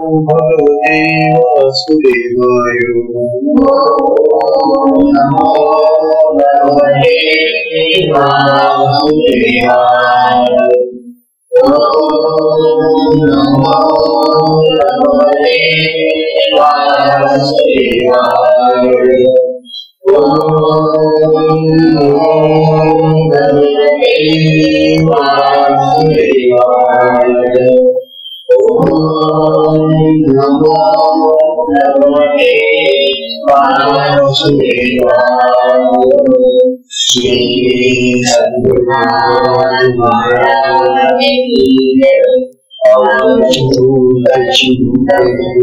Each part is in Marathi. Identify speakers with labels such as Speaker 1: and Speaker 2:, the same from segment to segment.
Speaker 1: भगवते वासुदेवाय।
Speaker 2: नमो भगवते वासुदेवाय। नमो भगवते वासुदेवाय। भगवते वासुदेवाय। नमो भगवते वासुदेवाय। श्री सद्गुरुनाथ महाराज की जय।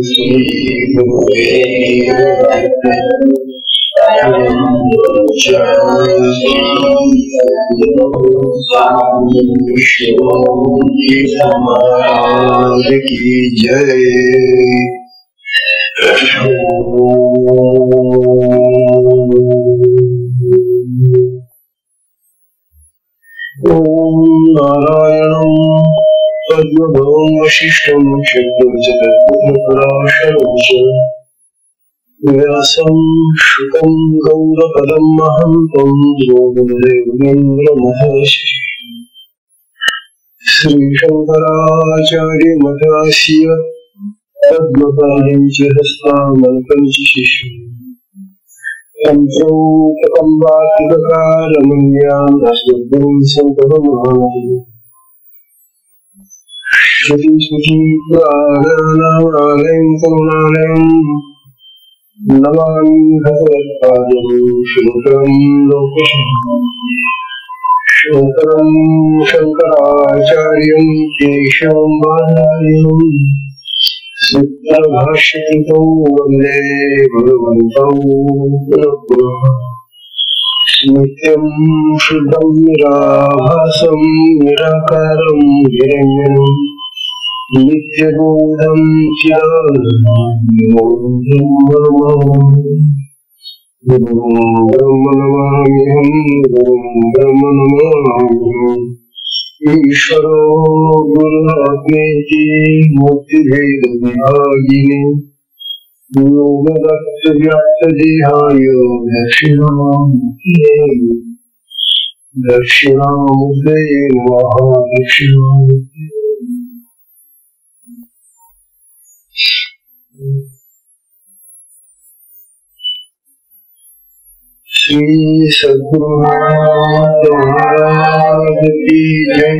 Speaker 2: श्री गुरुदेव दत्त
Speaker 1: समाज की जय। ओम नारायणं पद्मभवं वशिष्ठं शक्तिं च तत्पुत्रपराशरं च व्यासं शुकं गौरपदं महन्तं योगेन्द्रमहर्षि श्रीशंकराचार्यमठास्य पद्मपादं च हस्तामलकं च शिष्यं तंत्रं वातिककारमण्यां गुरुं संततमहान् श्रुतिस्मृतिपुराणानामालयं करुणालयं नमामि भगवत्पादं शङ्करं लोकशङ्करम् शङ्करं शङ्कराचार्यं केशवं बादरायणं सूत्रभाष्यकृतौ वन्दे भगवन्तौ पुनः नित्यं शुद्धं निराभासं निराकारं हिरण्यं नित्यबोधं गुरुं ब्रह्म नमाम्यहं गुरुं ब्रह्म नमाम्यहम् ईश्वरो गुरुरात्मेति मुक्तिभेदविभागिने योगदत्तव्याप्तदेहाय दक्षिणामूर्तये नमः। दक्षिणामूर्तये श्री सद्गुरुनाथ महाराज की जय।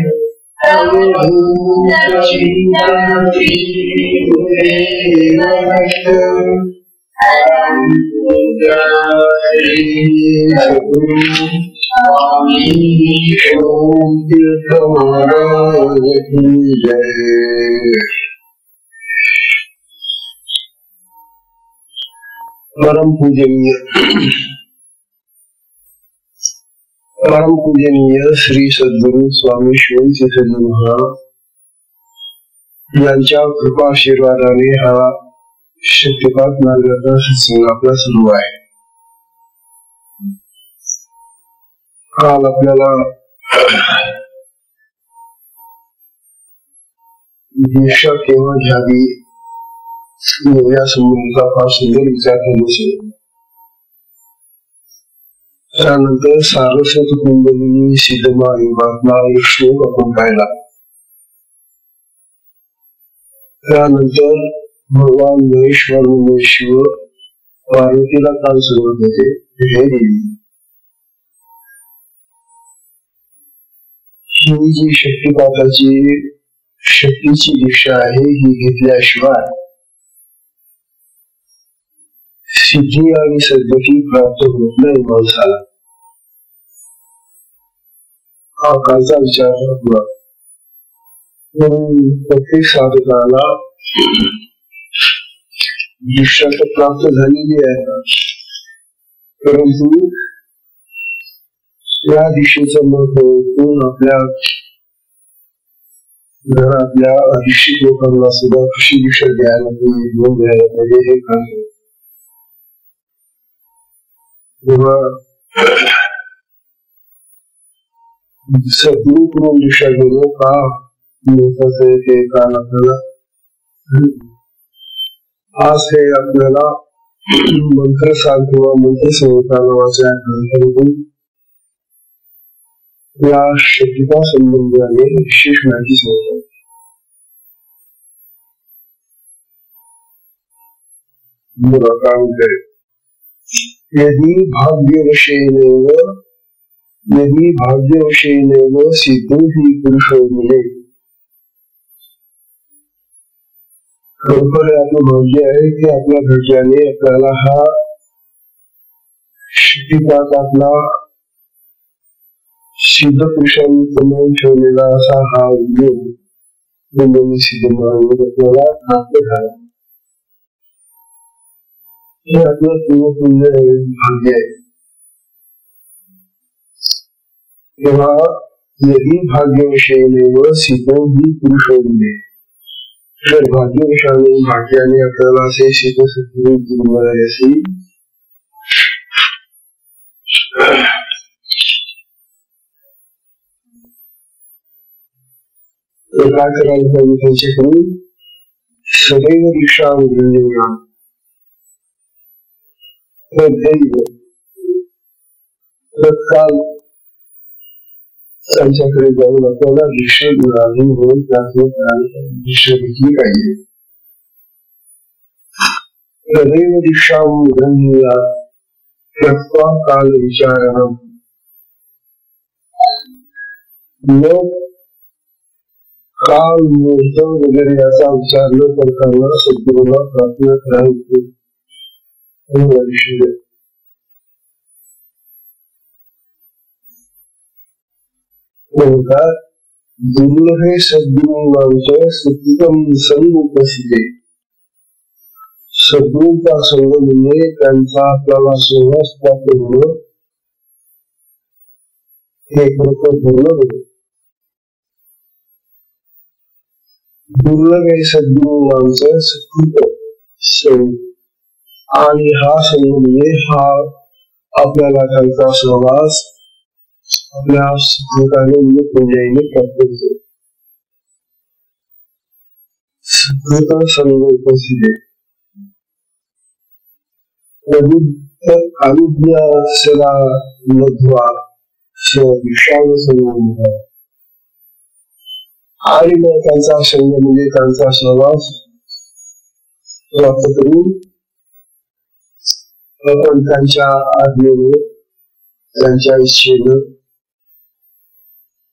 Speaker 1: परम पूजनीय श्री सद्गुरु स्वामी शिव सद्गुरु महाराज यांच्या कृपाशीर्वादाने हा शक्तिपात मार्गाचा सत्संग आपला सुरू आहे। काल आपल्याला दीक्षा केव्हा घ्यावी या संबंधीचा फार सुंदर विचार केला। त्यानंतर सारस्वत कुंडलिनी सिद्धमा युगातला एक श्लोक आपण पाहिला। त्यानंतर भगवान महेश्वर शिव पार्वतीला काल सुरुवात होते, हे देवी ही जी शक्तिपाताची शक्तीची दीक्षा आहे ही घेतल्याशिवाय सिद्धी आणि सद्गती प्राप्त होत नाही माणसाला। हा कालचा विचार हुआ। प्रत्येक साधकाला दीक्षा तर प्राप्त झालेली आहे, परंतु या दिशेचं महत्व आपल्या घरातल्या अशिक्षित लोकांना सुद्धा कशी दीक्षा द्यायला पाहिजे हे कळतं। सद्गुरूकडून दीक्षा घेणं का महत्वाचं आहे ते काल आपल्याला आज हे आपल्याला मंत्रसार किंवा मंत्रसंहिता नावाच्या ग्रंथातून या शक्तिका संबंधाने विशेष माहिती सांगतात. काय म्हणते, यदि भाग्यवशेनैव सिद्धो हि पुरुषो मिले. खरोखर आपलं भाग्य आहे की आपल्या घरच्याने आपल्याला हा शक्तिपातातला सिद्ध पुरुषांनी कमावून ठेवलेला असा हा योग सिद्ध मानून आपल्याला प्राप्त झाला. हे आपलं पूर्वपुण्य भाग्य आहे. तेव्हा यदि भाग्यवशेनैव सिद्धो हि पुरुषो मिले. तर भाग्याने आपल्याला असे सिद्ध सद्गुरू मिळाले असेल तर काय करायला पाहिजे त्यांच्याकडून? सदैव दीक्षा गृह्णीया तत्काल त्यांच्याकडे जाऊन आपल्याला दीक्षा मिळाली म्हणून दीक्षा घेतली पाहिजे. सदैव दीक्षा गृह्णीया त्यक्त्वा काल विचारणं. मग काल मुहूर्त वगैरे याचा विचार न करताना सद्गुरूला प्रार्थना करायची. दुर्लभे सद्गुरूंचे सुकृतम संग उपस्थिते. सद्गुरूंचा संग म्हणजे त्यांचा आपल्याला सहवास प्राप्त होणं हे खरोखर दुर्लभ आहे. दुर्लभ आहे सद्गुरूंचे सुकृत संग, आणि हा संग म्हणजे हा आपल्याला त्यांचा सहवास आपल्या सुकृताने पुण्याने प्राप्त होतो. सुकृत संग उपस्थित अनुज्ञा सदा मध्वा विशाल संग. आणि मग त्यांचा संग म्हणजे त्यांचा सहवास प्राप्त करून आपण त्यांच्या आज्ञेने त्यांच्या इच्छेनं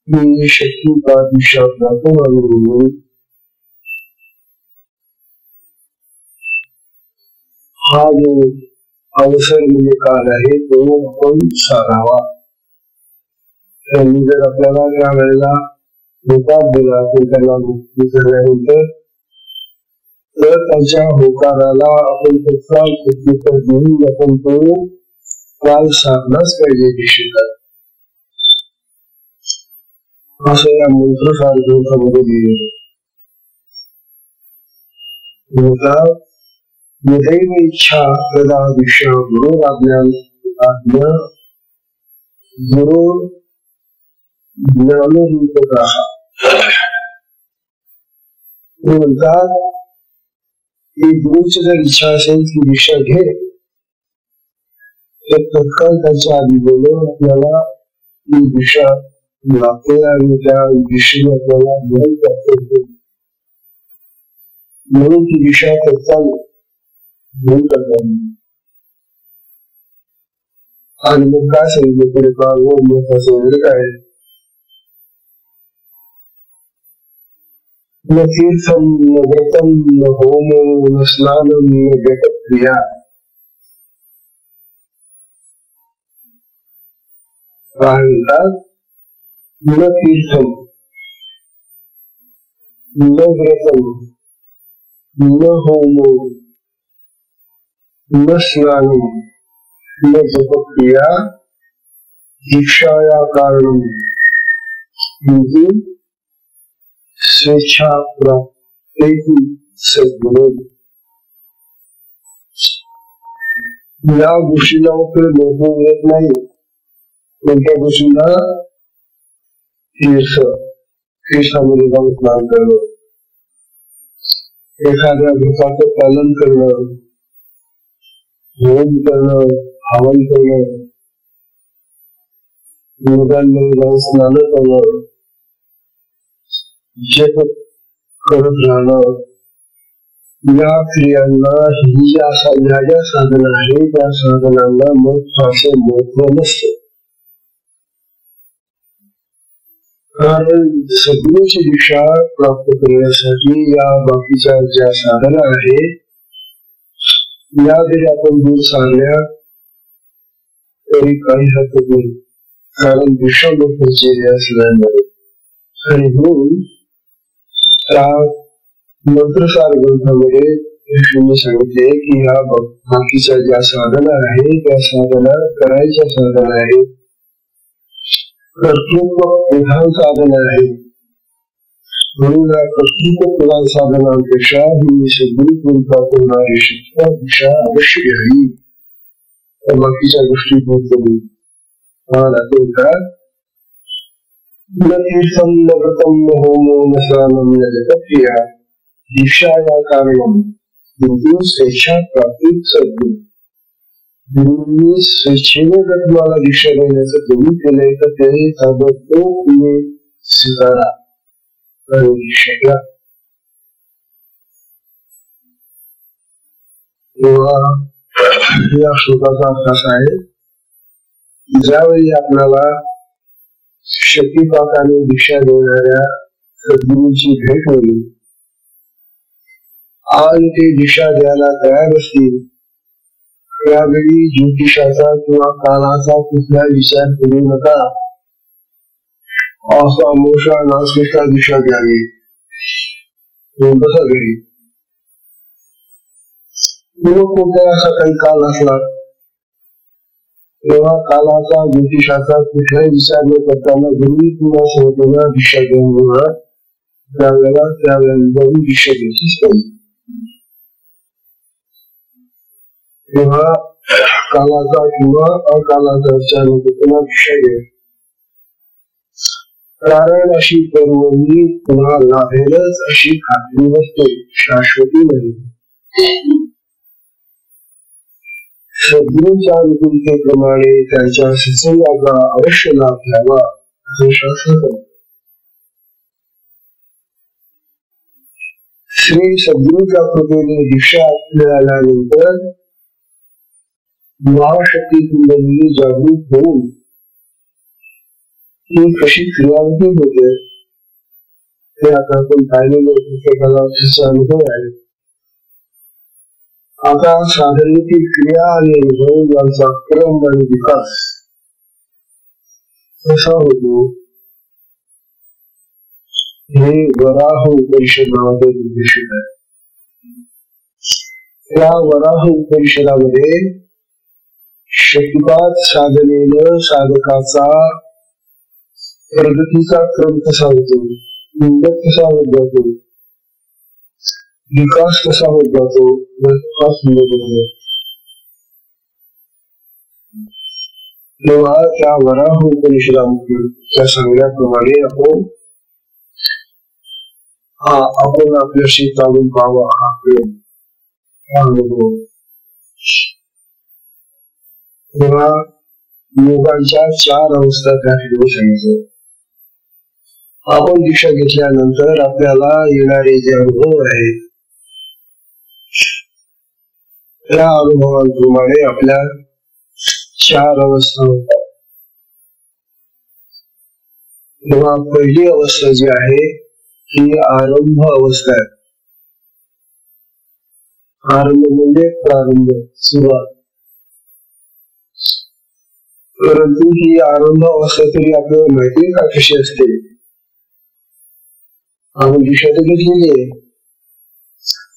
Speaker 1: मी शक्तिका दिशा प्राप्त म्हणून हा जो अवसर म्हणजे काल आहे तो आपण साधावा. त्यांनी जर आपल्याला त्या वेळेला होकार दिला आपण त्याला मुक्ती करण्यानंतर तर त्यांच्या होकाराला आपण तत्काळ प्रत्युत्तर देऊन आपण तो काल साधलाच पाहिजे दिशेला, असं या मंत्रसार ग्रंथामध्ये लिहिलेलं. यदैव इच्छा तदा दिशा गुरुराज्ञा गुरु ज्ञानरूपतः. ते म्हणतात की गुरुची जर इच्छा असेल की दिशा घे तर तत्काळ त्याच्या आधी बोलून आपल्याला ती दिशा लागते आणि त्या दिशेने आपल्याला ज्ञान प्राप्त होते. म्हणून ती दिशा तत्काळ घेऊन टाकावी. आणि मग काय सांगितलं पुढे काळ महत्वाचं वगैरे काय न तीर्थम न व्रतम न होमो न स्नानम न जपक्रिया. काय म्हणतात? न तीर्थम न व्रतम न होमो न स्नानम न जपक्रिया दीक्षाया कारणम किंतु स्वेच्छा प्राप्ति सद्गुरु. या गोष्टीला लोक येत नाही. कोणत्या गोष्टीला? तीर्थामध्ये जाऊन स्नान करणं एखाद्या व्रताचं पालन करणं, होम करणं, हवन करणं, मुलांना स्नान करणं, जप करत राहणं, या क्रियांना ही ज्या साधना आहे त्या साधनांना मोक्षाचे महत्व नसतं. कारण सद्गुरूची दिशा प्राप्त करण्यासाठी या बाकीच्या ज्या साधना आहेत या जरी आपण दूर सारल्या तरी काही हरकत नाही, कारण दिशा मोक्षाची असल्यामुळे. आणि म्हणून त्या मंत्रसार ग्रंथामध्ये ऋषींनी सांगितले की या बाकीच्या ज्या साधना आहे त्या साधना करायच्या साधना आहे, कर्तृत्व प्रधान साधना आहे. म्हणून या कर्तृत्व प्रधान साधनांपेक्षा ही सद्गुरू प्राप्त होणारी शिक्षा दिशा अवश्य घ्यावी. बाकीच्या गोष्टी बोलतो दीक्षा या कारण स्वेच्छा प्राप्ती सद्गुरू. गुरुंनी स्वेच्छेने जर तुम्हाला दीक्षा देण्याचं कमी केलंय तर ते ताबडतोब तुम्ही स्वीकारा आणि दीक्षा घ्या. या श्लोकाचा अर्थ असा आहे, ज्यावेळी आपल्याला शक्तिपाताने दीक्षा देणाऱ्या सद्गुरूंची भेट होईल आणि ते दीक्षा द्यायला तयार असतील त्यावेळी ज्योतिषाचा किंवा कालाचा कुठला विचार करू नका. असा मोठा नासलेला दीक्षा द्यावी कसं घरी कोणत्या असा काही काल असला तेव्हा कालाचा ज्योतिषाचा कुठलाही विचार न करताना गुरु किंवा संस्थेला दीक्षा देऊन त्यावेळेला जाऊन दीक्षा घ्यायचीच नाही. तेव्हा कालाचा किंवा अकालाचा विचार न करताना दीक्षा घ्या. कारण अशी पर्वणी पुन्हा लाभेलच अशी खात्री नसते, शाश्वती नाही. सद्गुरूंच्या अनुकूलतेप्रमाणे त्यांच्या सत्संगाचा अवश्य लाभ घ्यावा असे शास्त्र. श्री सद्गुरूंच्या कृपेने दीक्षा मिळाल्यानंतर महाशक्ती कुंडली जागृत होऊन ती कशी क्रियावती होते ते आता आपण पाहिलेले पुस्तकाला त्याचा अनुभव आहे. आता साधनेची क्रिया आणि अनुभव यांचा क्रम आणि विकास कसा होतो हे वराह उपनिषद नावाचे उद्दिष्ट आहे. त्या वराह उपनिषदामध्ये शक्तिपात साधनेनं साधकाचा प्रगतीचा क्रम कसा होतो, उन्नत कसा होत जातो, विकास कसा होत जातो तेव्हा त्या वराह उपनिषदामध्ये त्या सांगण्याप्रमाणे आपण आपल्याशी चालून पाहावा हा अनुभव. तेव्हा योगांच्या 4 अवस्था त्या ठिकाणी सांगितल्या. आपण दीक्षा घेतल्यानंतर आपल्याला येणारे जे अनुभव आहेत त्या अनुभवांप्रमाणे आपल्या 4 अवस्था होतात. तेव्हा पहिली अवस्था जी आहे ही आरंभ अवस्था आहे. आरंभ म्हणजे प्रारंभ, सुरुवात. परंतु ही आरंभ अवस्था तरी आपल्याला माहिती का कशी असते. आपण दिशा तर घेतलेली आहे,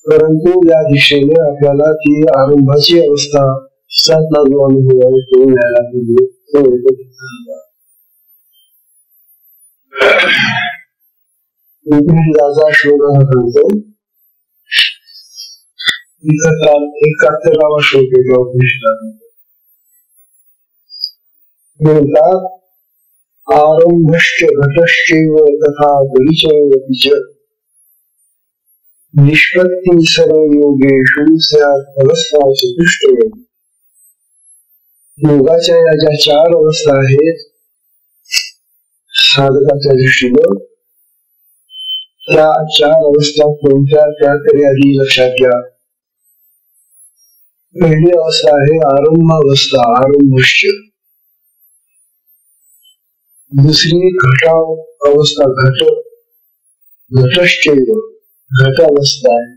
Speaker 1: परंतु या दिशेने आपल्याला ती आरंभाची अवस्था सातला जो अनुभव आहे तो घ्यायला शोध सांगतो. 71वा श्लोक आहे उपनिषदात. म्हणतात आरंभश्च घटश्चैव तथा गतिश्च निष्पत्ति सर्वयोगेषु स्यात् अवस्था चतुष्टय. योगाच्या या ज्या 4 अवस्था आहेत साधकाच्या दृष्टीनं, त्या 4 अवस्था कोणत्या त्या तरी आधी लक्षात घ्या. पहिली अवस्था आहे आरंभ अवस्था, आरंभश्च. दुसरी घटा अवस्था, घटश्चैव, घटावस्था आहे.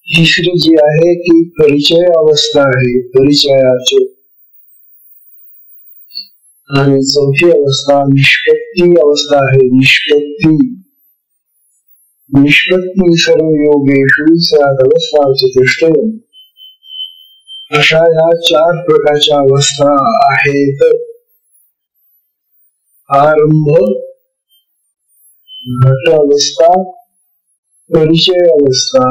Speaker 1: तिसरी जी आहे ती परिचय अवस्था आहे, परिचयाची. आणि चौथी अवस्था निष्पत्ती अवस्था आहे, निष्पत्ती. निष्पत्ती सर्व योगेषु स्यात् अवस्था चतुष्टय. अशा या 4 प्रकारच्या अवस्था आहेत. आरंभ, घट अवस्था, परिचय अवस्था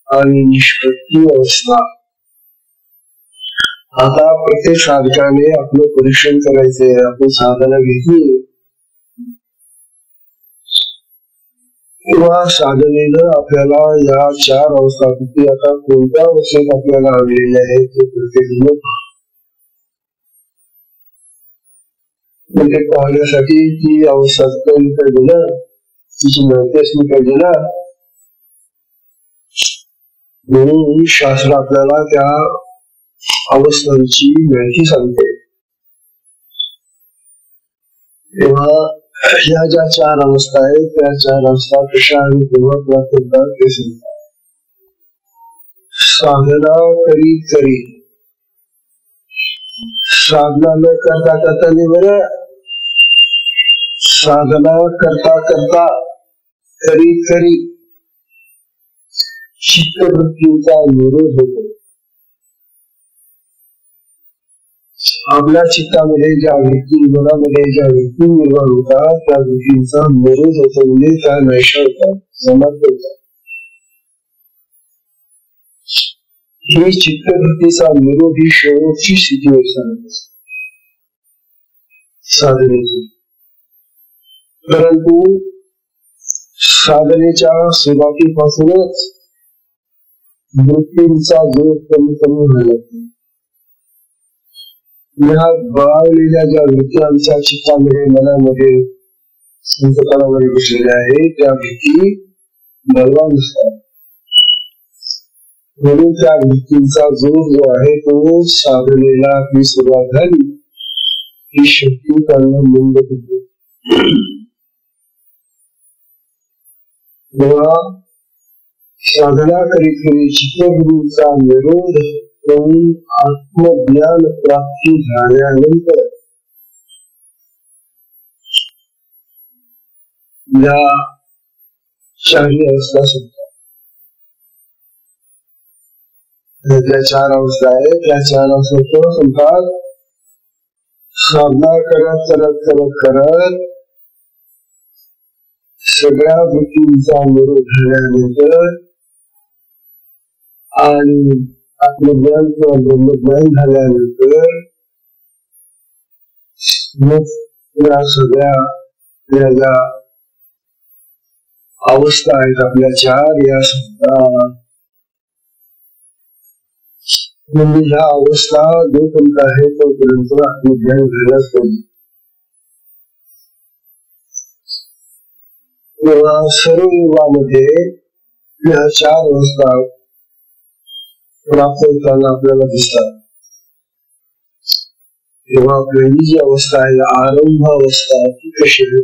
Speaker 1: आणि निष्पत्ती अवस्था. आता प्रत्येक साधकाने आपलं परीक्षण करायचंय. आपण साधना घेतली किंवा साधनेनं आपल्याला या 4 अवस्थापैकी आता कोणत्या अवस्थेत आपल्याला आणलेल्या आहेत ते प्रत्येक पाहण्यासाठी ती अवस्था पाहिजे ना, तिची माहिती असली पाहिजे ना. म्हणून शास्त्र आपल्याला त्या अवस्थांची माहिती सांगते. तेव्हा ह्या ज्या 4 अवस्था आहेत त्या 4 अवस्था कशा आणि केव्हा प्राप्त होतात ते सांगतात. साधना करी साधना न करता करता नाही बरं, साधना करता करता करी चित्तवृत्तीचा निरोध होतो. आपल्या चित्तामध्ये ज्या वृत्ती, मनामध्ये ज्या वृत्ती निर्माण होतात त्या वृत्तींचा निरोध होतो, म्हणजे त्या नैशा होतात, समाप्त होतात. ही चित्तवृत्तीचा निरोध ही शेवटची स्थिती असते साधनेची. परंतु साधनेच्या सुरुवातीपासूनच वृत्तींचा जोर कमी व्हायला लागतो. ह्या बळावलेल्या ज्या वृत्ती आमच्या चित्तामध्ये, मनामध्ये, संकल्पनामध्ये बसलेल्या आहेत त्या वृत्ती बलवान असतात. म्हणून त्या वृत्तींचा जोर जो आहे तो साधनेला ती सुरुवात झाली ही शक्ती त्यांना मंद होते. तेव्हा साधना करीत चित्तवृत्तीचा निरोध करून आत्मज्ञान प्राप्ती झाल्यानंतर या 4 अवस्था सुद्धा, ज्या 4 अवस्था आहेत त्या 4 अवस्था सांगतात. साधना करत सगळ्या वृत्तींचा निरोध झाल्यानंतर आणि आत्मज्ञान किंवा ब्रह्मज्ञान झाल्यानंतर या सगळ्या ज्या अवस्था आहेत आपल्या 4 या सांगतात. म्हणजे ह्या अवस्था जोपर्यंत आहे तोपर्यंत आत्मज्ञान झाल्याच पाहिजे. तेव्हा सर्व युगामध्ये या 4 अवस्था प्राप्त होताना आपल्याला दिसतात. तेव्हा पहिली जी अवस्था आहे आरंभ अवस्था ती कशी आहे?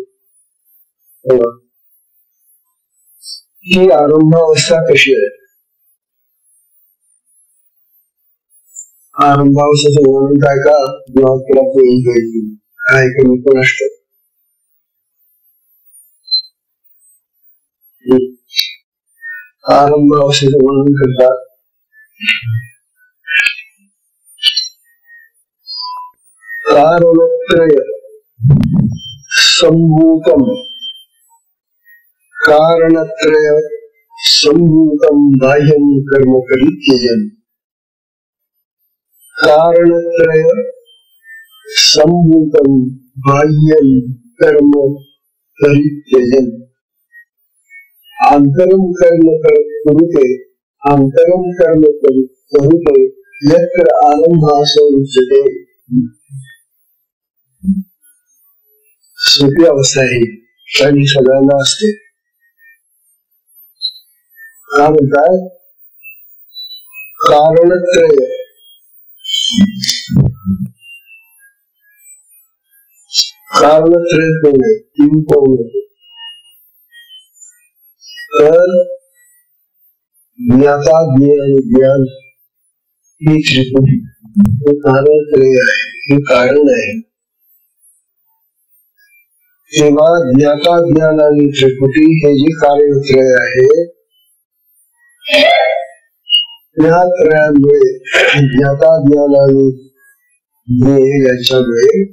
Speaker 1: ही आरंभ अवस्था कशी आहे? आरंभावस्थेचं वर्णन काय का प्राप्त होईल काय कमी पण असत. आरंभ अवस्थेचं वर्णन करतात. कारणत्रय संभूतम, कारणत्रय संभूतम बाह्यम कर्म परित्यजन. कारणत्रय संभूतम बाह्यम कर्म परित्यजन. अंतरम कर्म करुते अंतरम कर्म करुते यत्र आरंभासो उच्यते. सोपी अवस्था आहे आणि सगळ्यांना असते. काय म्हणतात? कारणत्रय कारणत्रय कोण तीन कोण. तर ज्ञाता ज्ञेय आणि ज्ञान ही त्रिपुटी हे कारणत्रय आहे, हे कारण आहे. तेव्हा ज्ञाता ज्ञान आणि त्रिपुटी हे जे कार्यत्रय आहे या त्रयामुळे ज्ञाता ज्ञान आणि ज्ञेय याच्यामुळे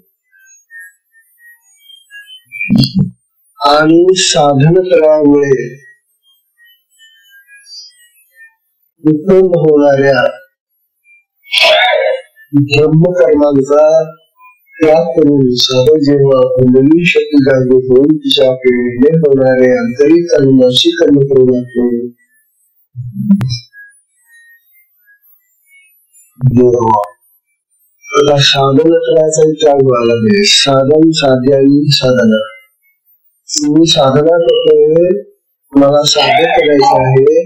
Speaker 1: आणि साधन त्रयामुळे उत्पन्न होणाऱ्या ब्रह्मकर्मांचा त्याग करून सर्व जेव्हा कुंडली शक्ती जागृत होऊन तिच्या प्रेरणेने होणारे आंतरिक आणि मानसिक कर्म करू लागते. आता साधन त्रयाचा त्याग व्हायला पाहिजे. साधन साध्य आणि साधना. मी साधना करतोय, मला साध्य करायचं आहे,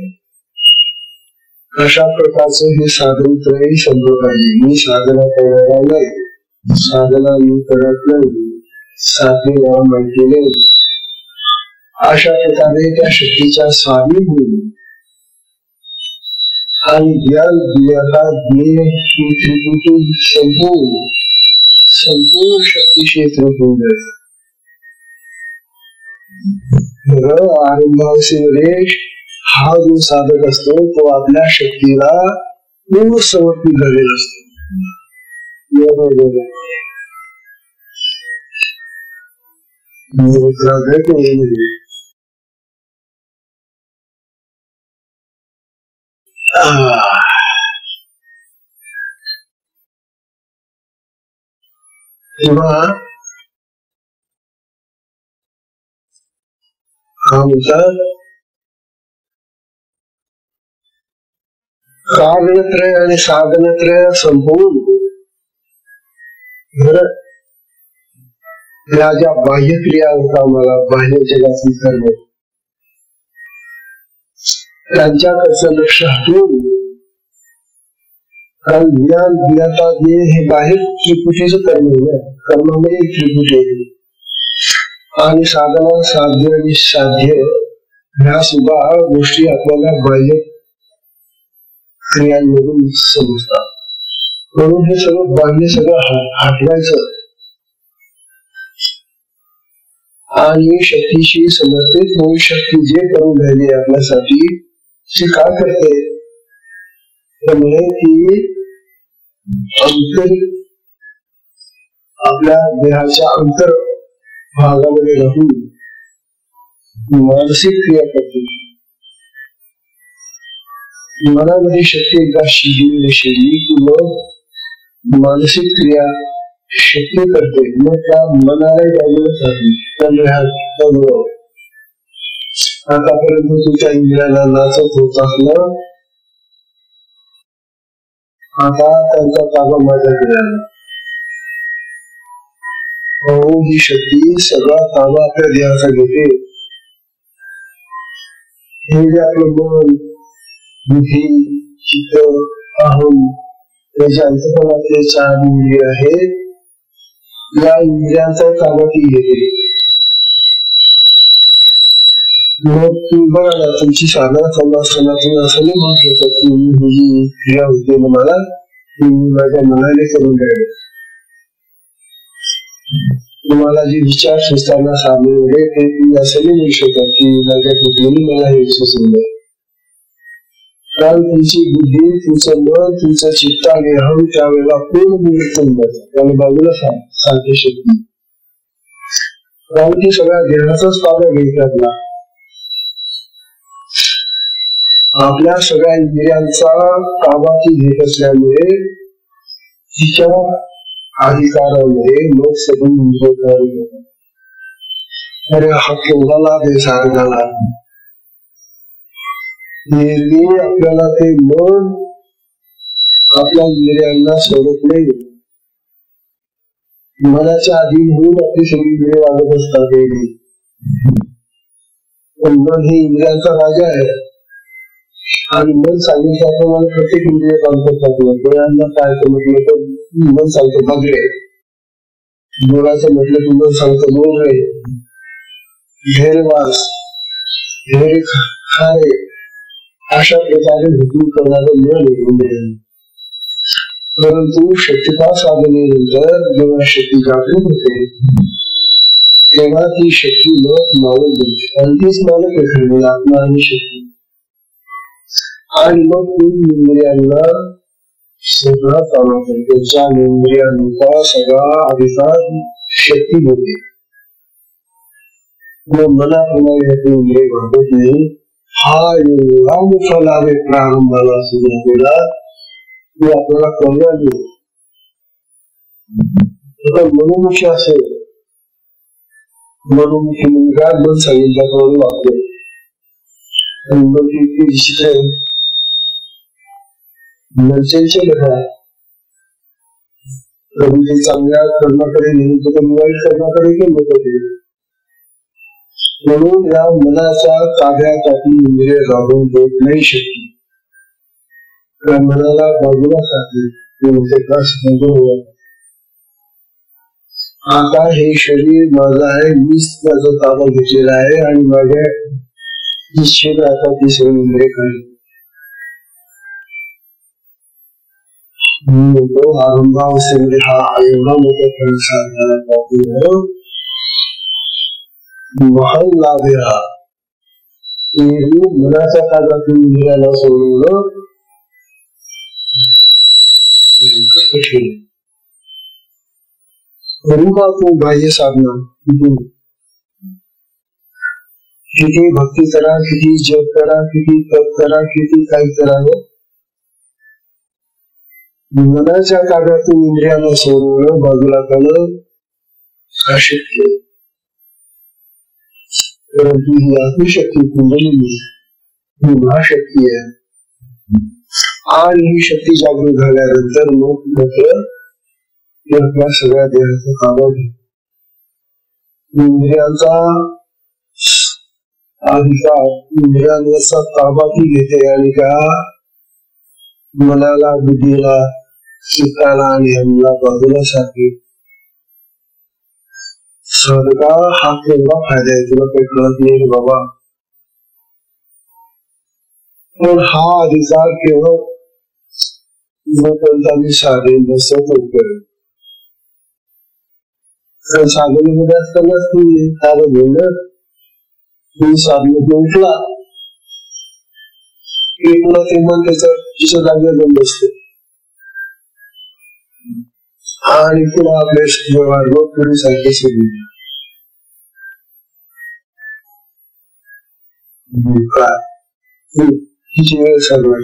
Speaker 1: अशा प्रकारचे हे साधन त्रय समजत आहे. मी साधना करणारा नाही, साधना मी करत नाही, साधनेला माहिती नाही. अशा प्रकारे त्या शक्तीच्या स्वामी होईल आणि ज्ञान ज्ञाता ज्ञेय ही त्रिपुटी संपूर्ण शक्ती क्षेत्र होऊन जाईल. आरंभावशेष हा जो साधक असतो तो आपल्या शक्तीला पूर्ण समर्पित झालेला असतो. तेव्हा कारणत्रय आणि साधनत्रय संपवून या ज्या बाह्य क्रिया मला बाह्य जगातील कर्म त्यांच्याकडचं लक्ष हटवून, कारण ज्ञान ज्ञाता ज्ञेय हे बाहेर त्रिपुटीचं कर्म आहे. कर्मामध्ये त्रिपुटी आहे आणि साधना साध्य आणि साध्य ह्या सुद्धा गोष्टी आपल्याला बाह्य क्रियांमधून समजतात. म्हणून हे सगळं बाह्य सगळं हटवायचं आणि शक्तीशी समर्पित होऊन शक्ती जे करून राहिली आपल्यासाठी ती काय करते त्यामुळे ती आंतरिक आपल्या देहाच्या अंतर भागामध्ये राहून मानसिक क्रिया करते. मनामध्ये शक्ती एकदा शिरली की मग मानसिक क्रिया शक्ती करते. मग त्या मनाला जागृत राहते. आतापर्यंत तुमच्या इंद्रियाला नाचत होत असलं, आता त्यांचा ताबा माझ्याकडे आला. ही शक्ती सगळा ताबा आपल्या देहाचा घेते. हे जे आपलं मन, बुद्धी, चित्त, अहम हे जे अंतःकरणातले 4 इंद्रिय आहेत, या इंद्रियांचा ताबा ती घेते. मग बघा ना, तुमची साधना चालू असताना तुम्ही असं नाही म्हणू शकत की ही जी क्रिया होते मला ती माझ्या मनाने करून द्यावी. तुम्हाला जे विचार सुचताना साधले ते तुम्ही असं नाही म्हणू शकत की माझ्या बुद्धीने मला हे सुचवलं. कारण तुमची बुद्धी, तुमचं मन, तुमचं चित्त आणि अहम त्यावेळेला पूर्ण निवृत्त होऊन जातात. त्याने बाजूला सारखी शक्ती, कारण ती सगळ्या देहाचाच ताबा घेतात ना. आपल्या सगळ्या इंद्रियांचा ताबा ती घेत असल्यामुळे तिच्या अधिकारामुळे मग सगळी इंद्रिय. अरे हा केवढा लाभ आहे साधनाला. एरवी आपल्याला ते मन आपल्या इंद्रियांना सोडत नाही. मनाच्या अधीन होऊन आपली सगळी इंद्रिय वागत असतात. पण मन हे इंद्रियांचा राजा आहे आणि मन सांगितल्याप्रमाणे प्रत्येक इंद्रिय काम करतात. डोळ्यांना काय म्हटलं तर मन सांगतं बघले, डोळ्याचं म्हटलं की मन सांगतं बोलले, घेरे वास, घेरे खारे, अशा प्रकारे हुकूम करणारं मन इंद्रिय. परंतु शक्तिपात साधनेनंतर जेव्हा शक्ती जागृत होते तेव्हा ती शक्ती मालक बनते आणि तीच मालक आहे आत्मा आणि शक्ती. आणि मग इंद्रियांना सगळा चालू करते, ज्या इंद्रियांचा सगळा अधिकार शक्ती होते. मनाप्रमाणे इंद्रिय वागत नाही. हा एवढा मोठा लाभ आहे प्रारंभाला सुरुवातीला की आपल्याला कळलं नाही. मनोमुखी असेल, मनोमुखी मुलगा मन सांगितल्याप्रमाणे वागतो आणि मग इतकी विचित्र आहे. मनचंचल आहे, कधी ते चांगल्या कर्माकडे नेहमी कधी वाईट कर्माकडे गेलो कधी. म्हणून या मनाच्या ताब्यात आपली इंद्रिय राहून देत नाही शक्ती. मनाला बाजूला आता हे शरीर माझं आहे, मीच त्याचा ताबा घेतलेला आहे आणि माझ्या इच्छेने आता ती सगळी इंद्रिय खाली. आरंभावस्थेमध्ये हा एवढा मोठा फळ महान लाभ आहे हा. मनाच्या ताब्यातून इंद्रियाला सोडवणं बाह्य साधना किती भक्ती करा, किती जप करा, किती तप करा, किती काही करावं, मनाच्या ताब्यातून इंद्रियाला सोडवणं बाजूला करणं अशक्य. परंतु ही आत्मशक्ती कुंडलिनी ही महाशक्ती आहे आणि ही शक्ती जागृत झाल्यानंतर मग मात्र आपल्या सगळ्या देहाचा ताबा घेतो. इंद्रियांचा अधिकार इंद्रियांवरचा ताबा ती घेते आणि त्या मनाला, बुद्धीला, चित्ताला आणि अंगाला बाजूला सारखे. साधका हा केवढा फायदा आहे तुला काही कळत नाही बाबा. पण हा अधिकार केवळ मी साधेन बसत करेल. साधनेमध्ये असतानाच ती साधन बोललं तुम्ही साधनेत उठला की तुला ते मन तिच्या जागेवर जाऊन बसते आणि तुला आपल्या व्यवहार पूर्वीसारखे सोडून किती वेळ साधना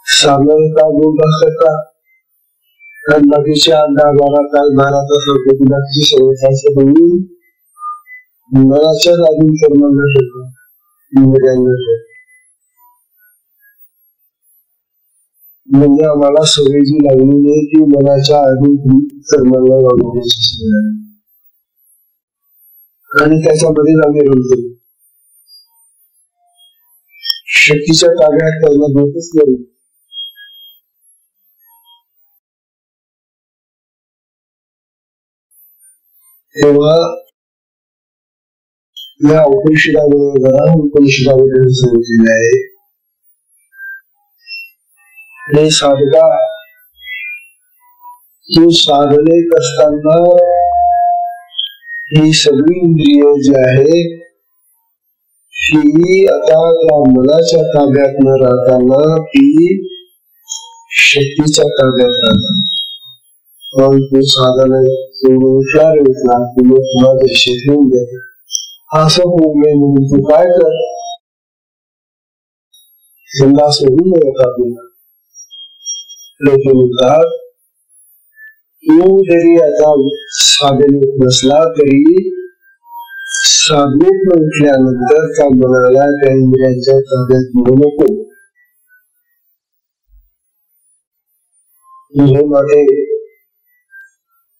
Speaker 1: साधना 2 तास करता आणि बाकीचे 8-10-12 तास 12 तास बाकीची सवय असं मनाच्याच अजून कर्मांना ठेवतो. म्हणजे आम्हाला सवय जी लागलेली आहे ती मनाच्या अजून कर्मांना वागवण्याची सवय आहे आणि त्याच्यामध्येच आम्ही रमतो. शक्तीच्या ताब्यात कर्म होतच नाही. तेव्हा या उपनिषदामध्ये सांगितलेले आहे हे साधका तू साधनेत असताना ही सगळी इंद्रिय जी आहे ती आता त्या मनाच्या ताब्यात न राहताना ती शक्तीच्या ताब्यात राहतात. पण तू साधन उठला रे उठला किंवा तुला दर्शेत येऊन जाते असं होऊ नये म्हणून तू काय कर यंदा असं होऊ नये होता आपल्याला. लोक म्हणतात तू जरी आता साधनेत नसला तरी साधनेत उठल्यानंतर त्या मनाला त्या इंद्रियांच्या ताब्यात घेऊ नको. हे माझे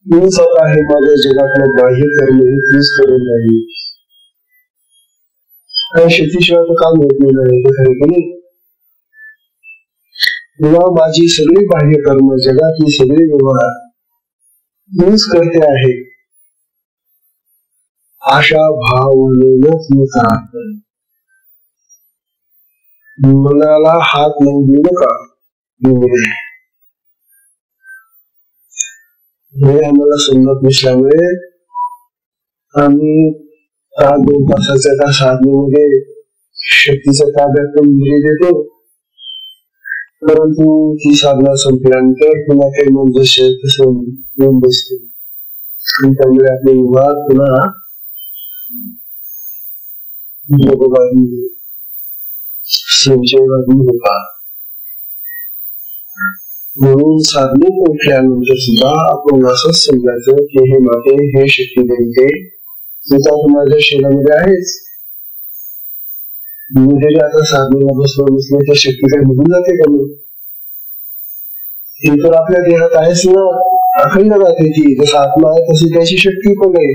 Speaker 1: मी स्वतः हे माझ्या जगातलं बाह्य कर्म हे तीच करून नाही. काही शेतीशिवाय तर काम होत नाही. खरं की नाही? तेव्हा माझी सगळी बाह्य कर्म जगातली सगळी व्यवहार मीच करते आहे अशा भावनेनच मी करतो. मनाला हात लावून देऊ नका. हे आम्हाला समजत नसल्यामुळे आम्ही 2 तासाच्या त्या साधनेमध्ये शक्तीच्या ताब्यात इंद्रिय देतो. परंतु ती साधना संपल्यानंतर पुन्हा काही मन जसे तसं येऊन बसते. त्यामुळे आपले विवाद पुन्हा योगवादी संशयवादी होतात. म्हणून साधनेत उठल्यानंतर सुद्धा आपण असंच समजायचं की हे माते हे शक्ती देते तुझा माझ्या शरीरामध्ये आहेच. मी जरी आता साधनेला बसलो तर शक्ती काय निघून जाते का? मी ती तर आपल्या देहात आहेच ना, अखंड राहते ती. जसं आत्मा आहे तशी त्याची शक्ती पण आहे.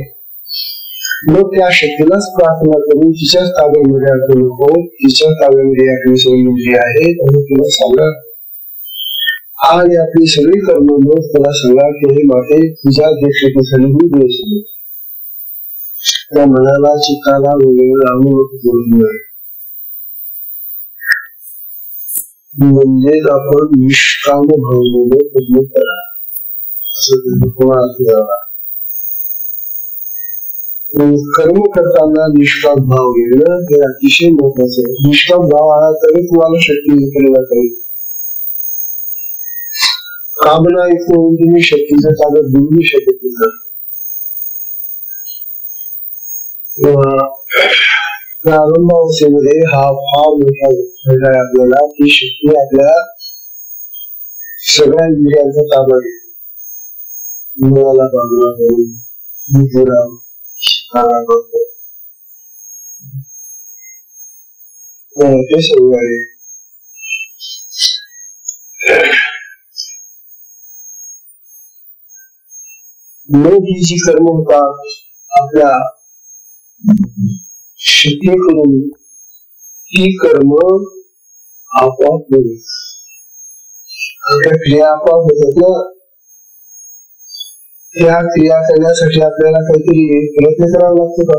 Speaker 1: मग त्या शक्तीलाच प्रार्थना करून तिच्याच ताब्यामध्ये आपण नको. तिच्या ताब्यामध्ये आपली सगळी आहे आणि तुला सांगा आणि आपली सगळी कर्म मग त्याला सांगा की हे माते तुझ्या देखरेखीसाठी मी देश. त्या मनाला चित्ताला वगैरे लावून म्हणजेच आपण निष्काम भावनेने कर्म करा असं कर्म करताना निष्काम भाव घेणं हे अतिशय महत्वाचं आहे. निष्काम भाव आला तरी तुम्हाला शक्ती विक्रीला करेल. कामना ऐकून तुम्ही शक्तीचा ताब्यात देऊ शकत नाही. प्रारंभावस्थेमध्ये हा फार मोठा फायदा आहे आपल्याला की शक्ती आपल्या सगळ्या इंद्रियांचा ताबा घेते. मनाला बाजूला करून बुद्धीला करतो ते सगळं आहे. मग ही जी कर्म होतात आपल्या शक्ती करून ही कर्म आपोआप होत. आपल्या क्रिया आपोआप होतात ना. त्या क्रिया करण्यासाठी आपल्याला काहीतरी प्रयत्न करावा लागतो का?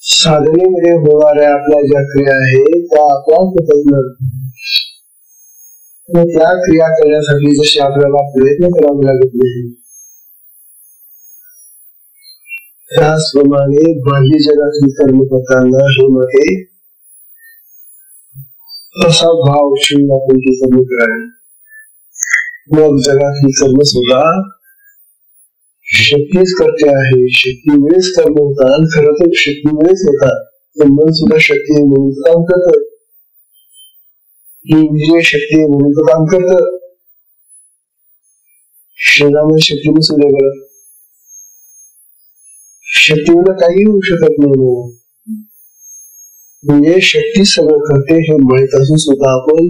Speaker 1: साधनेमध्ये होणाऱ्या आपल्या ज्या क्रिया आहेत त्या आपोआप होतात ना. त्या क्रिया करण्यासाठी जसे आपल्याला प्रयत्न करावे लागत नाही त्याचप्रमाणे बाह्य जगातली कर्म करताना हे मध्ये असा भाव शिवून आपण ती कर्म करावी. मग जगातली कर्म सुद्धा शक्तीच करते आहे. शक्तीमुळेच कर्म होतात. खरं तर शक्तीमुळेच होतात. मन सुद्धा शक्ती म्हणून काम करत. ही इंद्रिय शक्ती म्हणून काम करत. शरीरामध्ये शक्ती नसू दे बरं. शक्तीला काही होऊ शकत नाही. म्हणजे शक्ती सगळं करते हे माहित असून सुद्धा आपण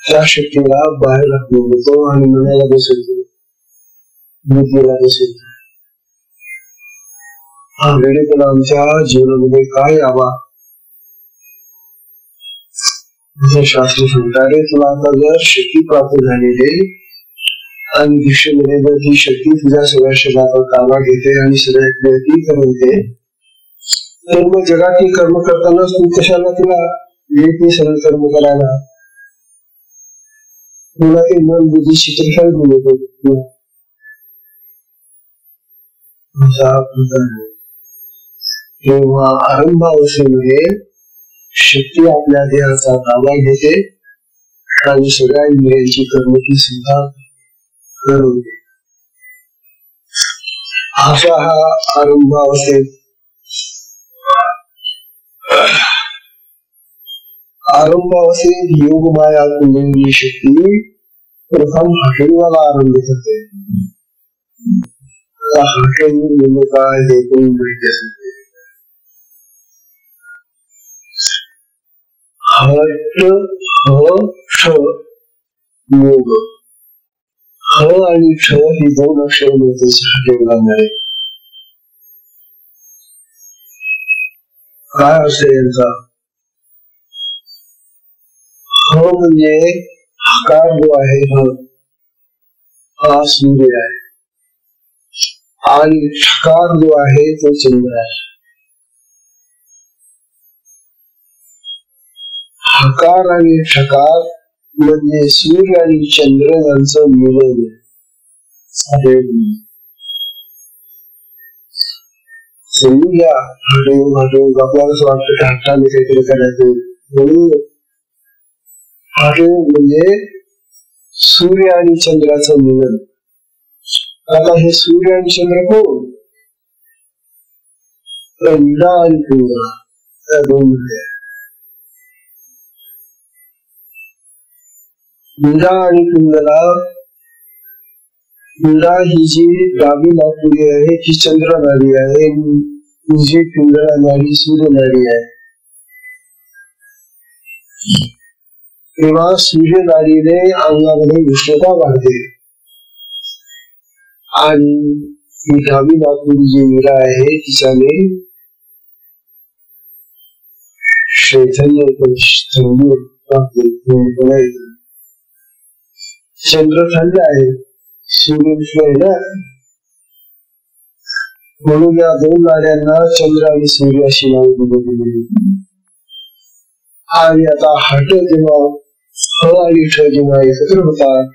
Speaker 1: त्या शक्तीला बाहेर राखून देतो आणि मनाला बसवतो, बुद्धीला बसवतो. हा वेळेपणा आमच्या जीवनामध्ये काय यावा शास्त्र सांगणारे. तुला आता जर शक्ती प्राप्त झालेली आणि दिशेमध्ये जर ती शक्ती तुझ्या सगळ्या शरीरावर ताबा घेते आणि सगळ्या क्रिया करते तर मग जगातील कर्म करताना तू कशाला तुला येत नाही सगळं कर्म करायला? तुला ते मन बुद्धी शिक्षण मिळतो. तेव्हा आरंभावस्थेमध्ये शक्ती आपल्या देहाचा ताबा घेते आणि सगळ्या इंद्रियांची कर्म ती सुद्धा करवते. अशा हा आरंभावस्थेत योग माया कुंडलिनी शक्ती प्रथम हटवण्याला आरंभ करते. हटे म्हणजे काय हे पण माहिती असते. हट ह योग, ह आणि ठ ही दोन अक्षर मिळते. काय असेल यांचा? ह म्हणजे हकार जो आहे, हा सूर्य आहे आणि षकार जो आहे तो चंद्र आहे. हकार आणि षकार म्हणजे सूर्य आणि चंद्र यांचं मिलन आहे. समजूया. आपल्याला असं वाटतं की हट्टाने काहीतरी करायचं, म्हणजे सूर्य आणि चंद्राचं मिलन. आता हे सूर्य आणि चंद्र कोण? इंद्रा आणि पिंगळा या दोन मध्ये. इंद्रा आणि पिंगळा, इंद्रा ही जी डावी नाडी आहे ती चंद्र नाडी आहे, जी पिंगळा नाडी सूर्य नाडी आहे. तेव्हा सूर्य नाडीने अंगामध्ये उष्णता वाढते आणि ही डावी नागपुरी जी इंद्रा आहे तिच्याने चैतन्य चंद्र थंड आहे, सूर्य उष्ण आहे ना, म्हणून या दोन नाड्यांना चंद्र आणि सूर्य अशी नाव दिली. आणि आता हट जेव्हा ह आणि ठ जेव्हा एकत्र होतात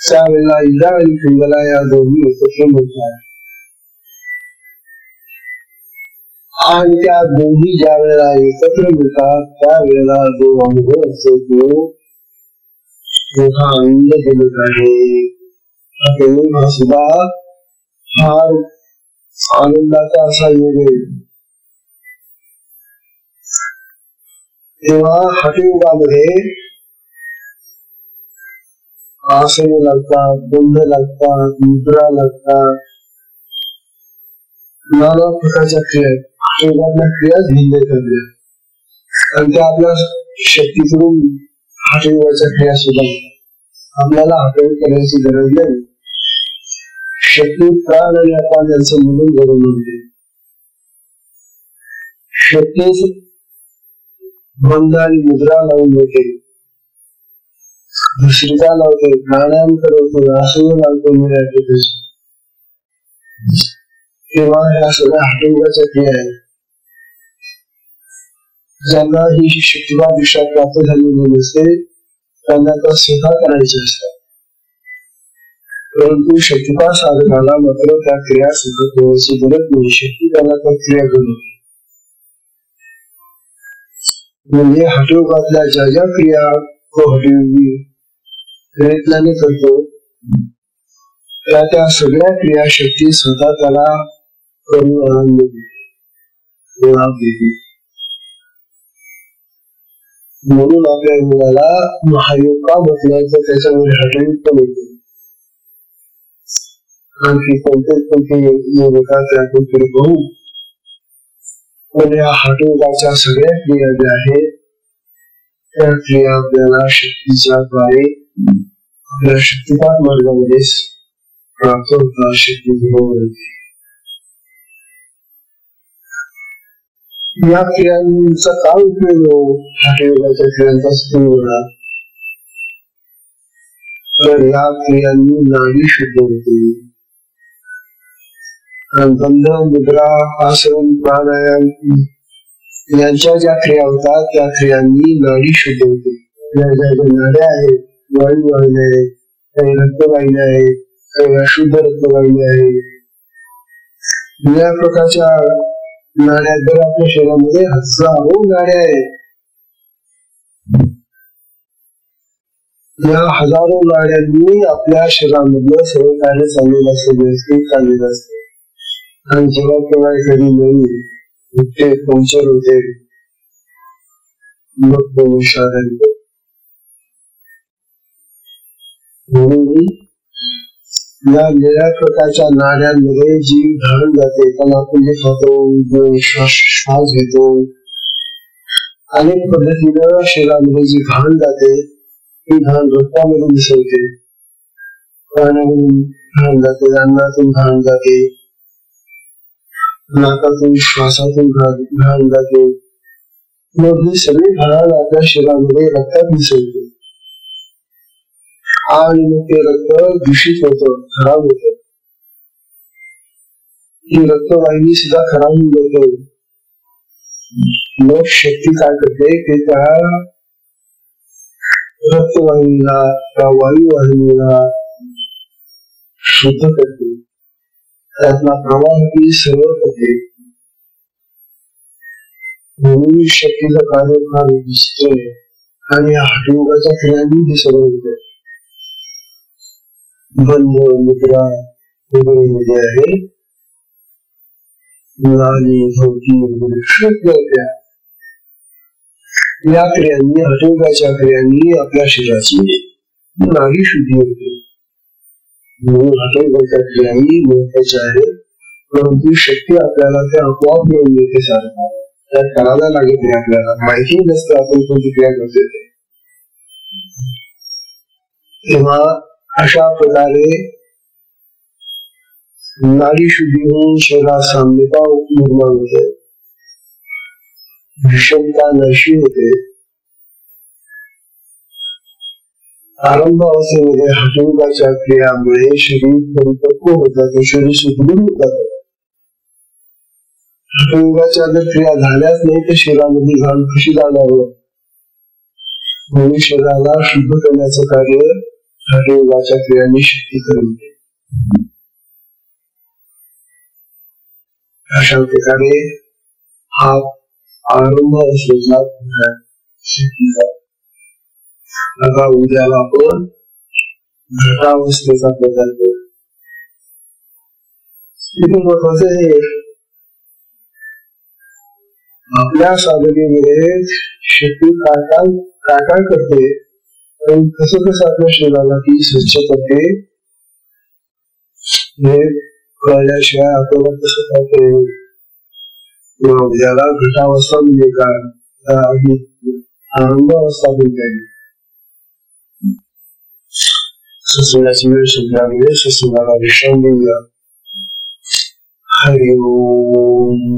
Speaker 1: त्यावेळेला इंद्रा आणि पिंगला या दोन्ही एकत्र होतात. आणि त्या दोन्ही ज्या वेळेला एकत्र मिळतात त्यावेळेला जो अनुभव असतो तो मोठा आनंदजनक आहे. हा सुद्धा फार आनंदाचा असा योग आहे. तेव्हा हठयोगामध्ये आसन लागतात, बंध लागतात, मुद्रा लागतात, नाना प्रकारच्या क्रिया. हठयोगातल्या क्रिया भिन्न करल्या आणि त्या आपल्या शक्तीकडून हठयोगाच्या क्रिया सुद्धा. आपल्याला हठयोग करण्याची गरज नाही. शक्ती प्राण आणि अपान यांचं मिलन घडून आणते. शक्तीच बंध आणि मुद्रा लावून देते, भस्त्रिका लावते, प्राणायाम करवते, आसन लावते, मिळते. तेव्हा ह्या सगळ्या हठयोगाच्या क्रिया आहेत. ज्यांना ही शक्तिवाद दिशा प्राप्त झालेली नसते त्यांना त्या स्वतः करायच्या असतात, परंतु शक्तिपात साधकाला मात्र त्या क्रिया सुखत होण्याची गरज नाही. शक्ती त्यांना त्या क्रिया घडवते. म्हणजे हठयोगातल्या ज्या ज्या क्रिया तो हठयोगी प्रयत्नाने करतो त्या सगळ्या क्रिया शक्ती स्वतः त्याला करून आनंद देते, लाभ देते. म्हणून आपल्या मुलाला महायोग का म्हटलं तर त्याच्यामध्ये हठयोग पण येतो. आणखी कोणते योग होतात त्यातून पुढे बघू. पण या हठयोगाच्या सगळ्या क्रिया ज्या आहेत त्या क्रिया आपल्याला शक्तीच्या द्वारे आपल्या शक्तिपात मार्गामध्ये प्राप्त होतात. शक्ती मिळवते. या क्रियांचा काय उपयोग? हठयोगाच्या क्रियांचा उपयोग तर या क्रियांनी नाडी शुद्ध होते. बंध, मुद्रा, आसन, प्राणायाम यांच्या ज्या क्रिया होतात त्या क्रियांनी नाडी शुद्ध होते. ज्या ज्या नाड्या आहेत, वायुवाहिन्या आहेत, काही रक्तवाहिन्या आहेत, काही अशुद्ध रक्तवाहिन्या आहेत, या प्रकारच्या नाड्या जर आपल्या शरीरामध्ये हजारो नाड्या आहेत. या हजारो नाड्यांनी आपल्या शरीरामधलं सगळं कार्य चाललेलं असते, व्यवस्थित चाललेलं असते. आणि जेव्हा केव्हा एखादी नवी ते पंक्चर होते मग तो विषाद. म्हणून या वेगळ्या प्रकारच्या नाड्यांमध्ये जी घाण जाते, पण आपण जे खातो, श्वास घेतो, अनेक पद्धतीनं शरीरामध्ये जी घाण जाते ती घाण रक्तामध्ये मिसळते, पाण्यातून घाण जाते, अन्नातून घाण जाते, नाकातून श्वासातून घाण जाते. मग ही सगळी घाण आपल्या शरीरामध्ये रक्तात मिसळते आणि मग ते रक्त दूषित होतं, खराब होतं. ही रक्तवाहिनी सुद्धा खराब होऊन जाते. मग शक्ती काय करते ते त्या रक्तवाहिनीला, त्या वायुवाहिनीला शुद्ध करते, त्यातला प्रवाह ती सर्व करते. म्हणून शक्तीचं कार्य फार विचित्र आहे आणि हठयोगाच्या क्रियांनी हे सगळं होते. बंध मुद्रा वगैरे आहे, नाली धोती वगैरे या क्रियांनी, हठयोगाच्या क्रियांनी आपल्या शरीराची नाडी शुद्धी होते. म्हणून हठयोगाच्या क्रियाही महत्वाच्या आहेत, परंतु शक्ती आपल्याला ते आपोआप मिळून येते. सारखा त्यात करायला लागत नाही, आपल्याला माहिती नसतं आपण कोणती क्रिया करतो ते. तेव्हा अशा प्रकारे नाडी शुद्धी होऊन शरीरात साम्यता निर्माण होते, विषमता नाशी होते. आरंभ अवस्थेमध्ये हठयोगाच्या क्रियामुळे शरीर परिपक्व होतात, शरीर सुदृढ होतात. हठयोगाच्या जर क्रिया झाल्याच नाही तर शरीरामध्ये घाण कशी जाणार? म्हणून शरीराला शुद्ध करण्याचं कार्य हठयोगाच्या क्रियांनी शक्ती करते. अशा प्रकारे हा आरंभ असलेला शक्तीचा. आता उद्याला आपण घटावस्थेचा प्रकार करू. इथे महत्वाचं आहे, आपल्या साधनेमध्ये शक्ती काय करते आणि कसं कसं आपल्या शरीराला ती स्वच्छ करते हे कळल्याशिवाय आपल्याला कसं करते. उद्याला घटावस्था म्हणजे काय, आरंभ अवस्था म्हणजे काय, सत्संगाची वेळ संपल्यामुळे सत्संगाला विश्राम देऊया. हरि ओम.